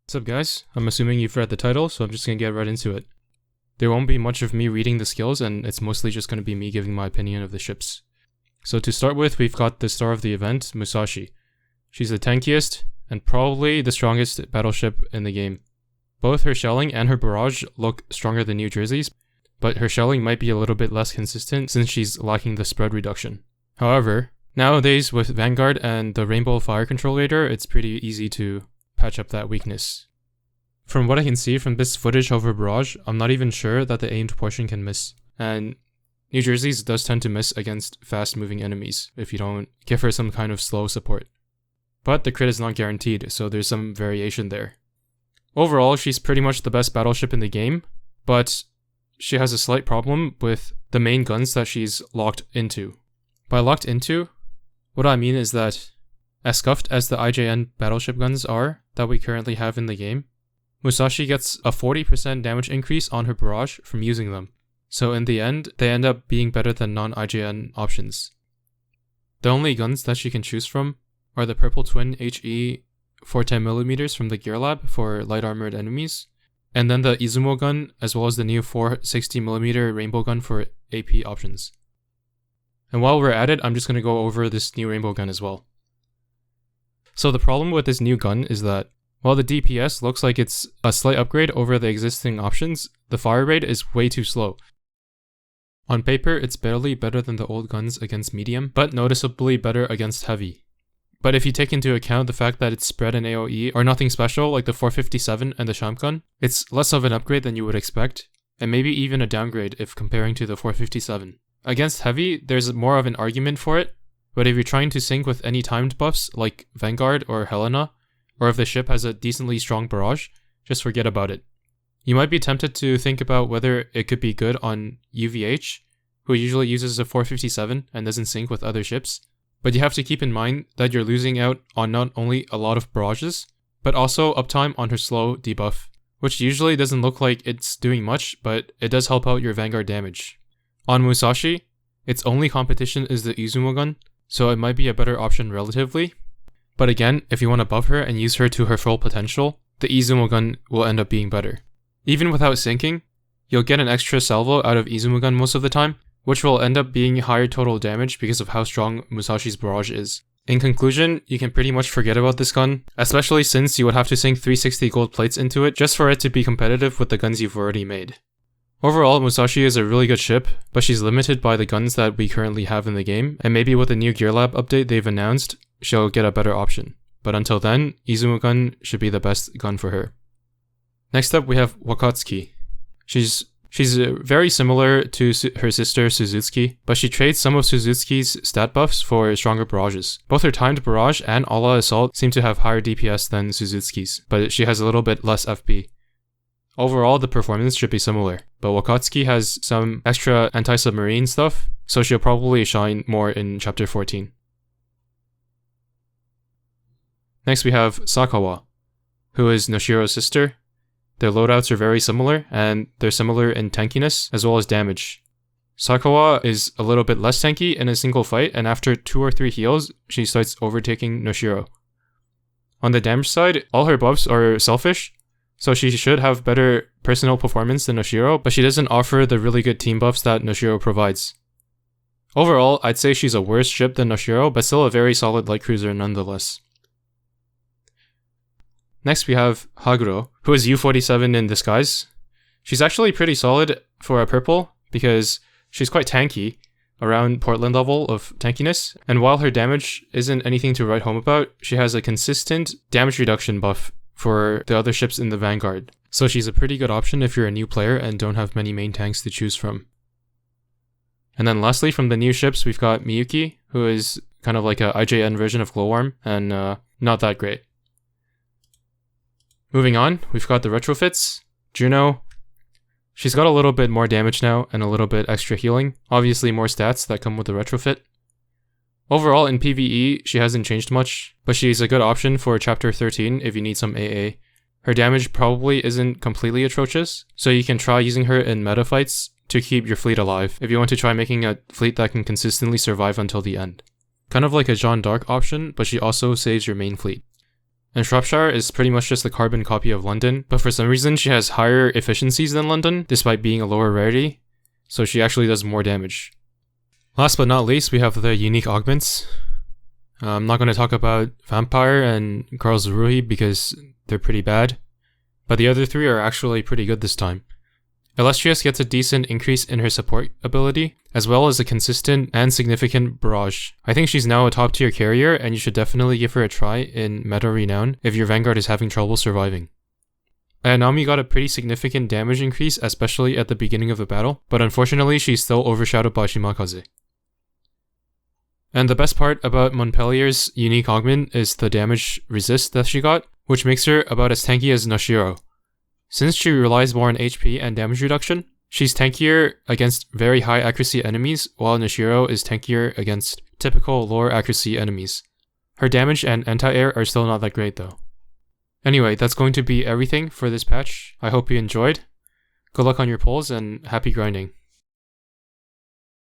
What's up guys? I'm assuming you've read the title, so I'm just gonna get right into it. There won't be much of me reading the skills, and it's mostly just gonna be me giving my opinion of the ships. So to start with, we've got the star of the event, Musashi. She's the tankiest, and probably the strongest battleship in the game. Both her shelling and her barrage look stronger than New Jersey's, but her shelling might be a little bit less consistent since she's lacking the spread reduction. However, nowadays with Vanguard and the Rainbow Fire Control Radar, it's pretty easy to patch up that weakness. From what I can see from this footage of her barrage, I'm not even sure that the aimed portion can miss, and New Jersey's does tend to miss against fast moving enemies if you don't give her some kind of slow support. But the crit is not guaranteed, so there's some variation there. Overall, she's pretty much the best battleship in the game, but she has a slight problem with the main guns that she's locked into. By locked into, what I mean is that as scuffed as the IJN battleship guns are that we currently have in the game, Musashi gets a 40% damage increase on her barrage from using them. So in the end, they end up being better than non-IJN options. The only guns that she can choose from are the purple twin HE 410mm from the Gear Lab for light armored enemies, and then the Izumo gun as well as the new 460mm rainbow gun for AP options. And while we're at it, I'm just going to go over this new rainbow gun as well. So the problem with this new gun is that while the DPS looks like it's a slight upgrade over the existing options, the fire rate is way too slow. On paper, it's barely better than the old guns against medium, but noticeably better against heavy. But if you take into account the fact that its spread and AoE are nothing special like the 457 and the Champ gun, it's less of an upgrade than you would expect, and maybe even a downgrade if comparing to the 457. Against heavy, there's more of an argument for it, but if you're trying to sync with any timed buffs like Vanguard or Helena, or if the ship has a decently strong barrage, just forget about it. You might be tempted to think about whether it could be good on UVH, who usually uses a 457 and doesn't sync with other ships, but you have to keep in mind that you're losing out on not only a lot of barrages, but also uptime on her slow debuff, which usually doesn't look like it's doing much, but it does help out your Vanguard damage. On Musashi, its only competition is the Izumo gun, so it might be a better option relatively. But again, if you want to buff her and use her to her full potential, the Izumo gun will end up being better. Even without syncing, you'll get an extra salvo out of Izumo gun most of the time, which will end up being higher total damage because of how strong Musashi's barrage is. In conclusion, you can pretty much forget about this gun, especially since you would have to sink 360 gold plates into it just for it to be competitive with the guns you've already made. Overall, Musashi is a really good ship, but she's limited by the guns that we currently have in the game, and maybe with the new Gear Lab update they've announced, she'll get a better option. But until then, Izumo gun should be the best gun for her. Next up we have Wakatsuki. She's very similar to her sister Suzuki, but she trades some of Suzuki's stat buffs for stronger barrages. Both her timed barrage and Ala Assault seem to have higher DPS than Suzuki's, but she has a little bit less FP. Overall, the performance should be similar, but Wakatsuki has some extra anti-submarine stuff, so she'll probably shine more in Chapter 14. Next we have Sakawa, who is Noshiro's sister. Their loadouts are very similar, and they're similar in tankiness as well as damage. Sakawa is a little bit less tanky in a single fight, and after 2 or 3 heals, she starts overtaking Noshiro. On the damage side, all her buffs are selfish, so she should have better personal performance than Noshiro, but she doesn't offer the really good team buffs that Noshiro provides. Overall, I'd say she's a worse ship than Noshiro, but still a very solid light cruiser nonetheless. Next we have Haguro, who is U47 in disguise. She's actually pretty solid for a purple, because she's quite tanky, around Portland level of tankiness, and while her damage isn't anything to write home about, she has a consistent damage reduction buff for the other ships in the Vanguard. So she's a pretty good option if you're a new player and don't have many main tanks to choose from. And then lastly, from the new ships, we've got Miyuki, who is kind of like a IJN version of Glowworm, and not that great. Moving on, we've got the retrofits. Juno. She's got a little bit more damage now and a little bit extra healing. Obviously more stats that come with the retrofit. Overall, in PvE, she hasn't changed much, but she's a good option for Chapter 13 if you need some AA. Her damage probably isn't completely atrocious, so you can try using her in meta fights to keep your fleet alive if you want to try making a fleet that can consistently survive until the end. Kind of like a Jeanne d'Arc option, but she also saves your main fleet. And Shropshire is pretty much just a carbon copy of London, but for some reason she has higher efficiencies than London, despite being a lower rarity, so she actually does more damage. Last but not least, we have the unique augments. I'm not going to talk about Vampire and Karlsruhe because they're pretty bad, but the other three are actually pretty good this time. Illustrious gets a decent increase in her support ability, as well as a consistent and significant barrage. I think she's now a top tier carrier, and you should definitely give her a try in Meta Renown if your Vanguard is having trouble surviving. Ayanami got a pretty significant damage increase, especially at the beginning of the battle, but unfortunately she's still overshadowed by Shimakaze. And the best part about Montpellier's unique augment is the damage resist that she got, which makes her about as tanky as Noshiro. Since she relies more on HP and damage reduction, she's tankier against very high accuracy enemies, while Noshiro is tankier against typical lower accuracy enemies. Her damage and anti-air are still not that great though. Anyway, that's going to be everything for this patch. I hope you enjoyed. Good luck on your pulls and happy grinding.